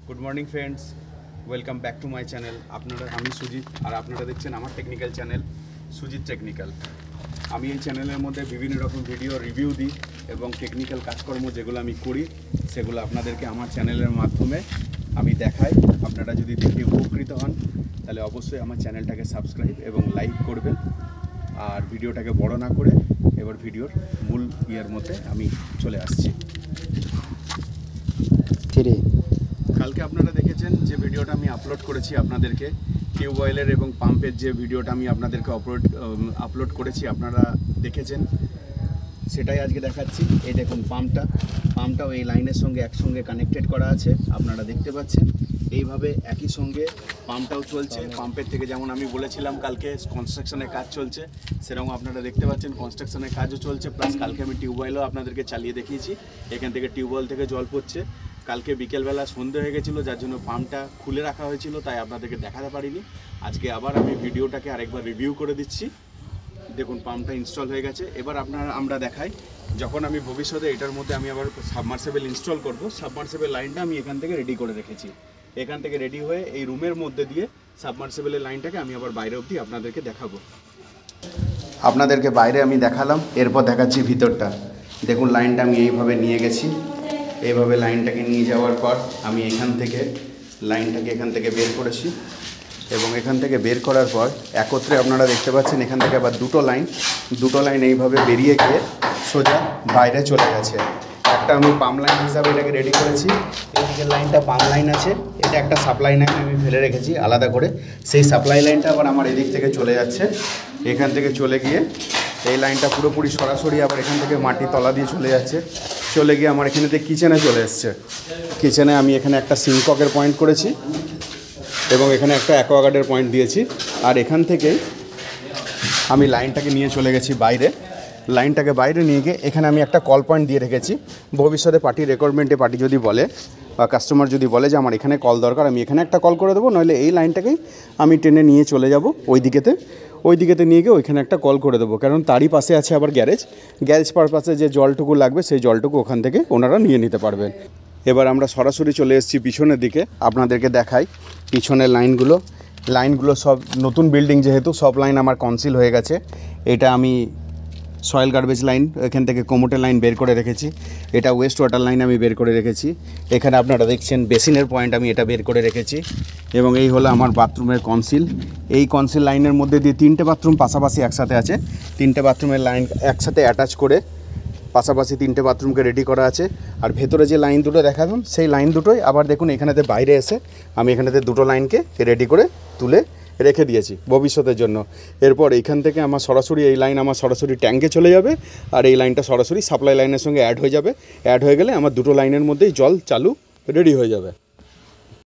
Good morning friends, welcome back to my channel. আমি সুজিত আর আপনারা দেখছেন আমার টেকনিক্যাল চ্যানেল সুজিত টেকনিক্যাল। আমি এই চ্যানেলের মধ্যে বিভিন্ন রকম ভিডিও রিভিউ দিই এবং টেকনিক্যাল কাজকর্ম যেগুলো আমি করি সেগুলো আপনাদেরকে আমার চ্যানেলের মাধ্যমে আমি দেখাই। আপনারা যদি দেখে উপকৃত হন তাহলে অবশ্যই আমার চ্যানেলটাকে সাবস্ক্রাইব এবং লাইক করবেন। আর ভিডিওটাকে বড় না করে এবার ভিডিওর মূল ইয়ের মধ্যে আমি চলে আসছি। কালকে আপনারা দেখেছেন যে ভিডিওটা আমি আপলোড করেছি আপনাদেরকে, টিউবওয়েলের এবং পাম্পের যে ভিডিওটা আমি আপনাদেরকে আপলোড করেছি আপনারা দেখেছেন, সেটাই আজকে দেখাচ্ছি। এই দেখুন পাম্পটাও এই লাইনের সঙ্গে একসঙ্গে কানেক্টেড করা আছে, আপনারা দেখতে পাচ্ছেন। এইভাবে একই সঙ্গে পাম্পটাও চলছে। পাম্পের থেকে যেমন আমি বলেছিলাম কালকে কনস্ট্রাকশনের কাজ চলছে, সেরকম আপনারা দেখতে পাচ্ছেন কনস্ট্রাকশনের কাজও চলছে। প্লাস কালকে আমি টিউবওয়েলও আপনাদেরকে চালিয়ে দেখিয়েছি। এখান থেকে টিউবওয়েল থেকে জল পড়ছে। কালকে বিকেলবেলা সন্ধে হয়ে গেছিলো, যার জন্য পাম্পটা খুলে রাখা হয়েছিল, তাই আপনাদেরকে দেখাতে পারিনি। আজকে আবার আমি ভিডিওটাকে আরেকবার রিভিউ করে দিচ্ছি। দেখুন পাম্পটা ইনস্টল হয়ে গেছে। এবার আমরা দেখাই যখন আমি ভবিষ্যতে এটার মধ্যে আমি আবার সাবমার্সেবল ইনস্টল করব, সাবমার্সেবল লাইনটা আমি এখান থেকে রেডি করে রেখেছি। এখান থেকে রেডি হয়ে এই রুমের মধ্যে দিয়ে সাবমার্সেবলের লাইনটাকে আমি আবার বাইরে অবধি আপনাদেরকে দেখাবো। আপনাদেরকে বাইরে আমি দেখালাম, এরপর দেখাচ্ছি ভিতরটা। দেখুন লাইনটা আমি এইভাবে নিয়ে গেছি। এইভাবে লাইনটাকে নিয়ে যাওয়ার পর আমি লাইনটাকে এখান থেকে বের করেছি এবং এখান থেকে বের করার পর একত্রে আপনারা দেখতে পাচ্ছেন এখান থেকে আবার দুটো লাইন এইভাবে বেরিয়ে গিয়ে সোজা বাইরে চলে গেছে। একটা আমি পাম্প লাইন হিসাবে এটাকে রেডি করেছি। এইদিকে লাইনটা পাম্প লাইন আছে, এটা একটা সাপ্লাই লাইন আমি ফেলে রেখেছি আলাদা করে। সেই সাপ্লাই লাইনটা আবার আমার এদিক থেকে চলে যাচ্ছে। এখান থেকে চলে গিয়ে এই লাইনটা পুরোপুরি সরাসরি আবার এখান থেকে মাটির তলা দিয়ে চলে গিয়ে আমার এখানেতে কিচেনে চলে এসছে। কিচেনে আমি এখানে একটা সিঙ্ককের পয়েন্ট করেছি এবং এখানে একটা অ্যাকোয়াগার্ডের পয়েন্ট দিয়েছি। আর এখান থেকে আমি লাইনটাকে নিয়ে চলে গেছি বাইরে। লাইনটাকে বাইরে নিয়ে গিয়ে এখানে আমি একটা কল পয়েন্ট দিয়ে রেখেছি। ভবিষ্যতে পার্টির রিকোয়ারমেন্টে পার্টি যদি বলে বা কাস্টমার যদি বলে যে আমার এখানে কল দরকার, আমি এখানে একটা কল করে দেবো। নইলে এই লাইনটাকেই আমি টেনে নিয়ে চলে যাব ওই দিকেতে নিয়ে গিয়ে ওইখানে একটা কল করে দেবো। কারণ তারই পাশে আছে আবার গ্যারেজ পারপাসে যে জলটুকু লাগবে সেই জলটুকু ওখান থেকে ওনারা নিয়ে নিতে পারবেন। এবার আমরা সরাসরি চলে এসেছি পিছনের দিকে, আপনাদেরকে দেখাই পিছনের লাইনগুলো সব নতুন বিল্ডিং, যেহেতু সব লাইন আমার কনসিল হয়ে গেছে। এটা আমি সয়েল গার্বেজ লাইন এখান থেকে কোমোটের লাইন বের করে রেখেছি। এটা ওয়েস্ট ওয়াটার লাইন আমি বের করে রেখেছি। এখানে আপনারা দেখছেন বেসিনের পয়েন্ট আমি এটা বের করে রেখেছি। এবং এই হলো আমার বাথরুমের কনসিল। এই কনসিল লাইনের মধ্যে দিয়ে 3টে বাথরুম পাশাপাশি একসাথে আছে। 3টে বাথরুমের লাইন একসাথে অ্যাটাচ করে পাশাপাশি 3টে বাথরুমকে রেডি করা আছে। আর ভেতরে যে লাইন দুটো দেখালাম সেই লাইন দুটোই আবার দেখুন এখানেতে বাইরে এসে আমি এখানেতে দুটো লাইনকে রেডি করে তুলে রেখে দিয়েছি ভবিষ্যতের জন্য। এরপর এইখান থেকে আমার সরাসরি এই লাইন আমার সরাসরি ট্যাঙ্কে চলে যাবে। আর এই লাইনটা সরাসরি সাপ্লাই লাইনের সঙ্গে অ্যাড হয়ে যাবে। অ্যাড হয়ে গেলে আমার দুটো লাইনের মধ্যেই জল চালু রেডি হয়ে যাবে।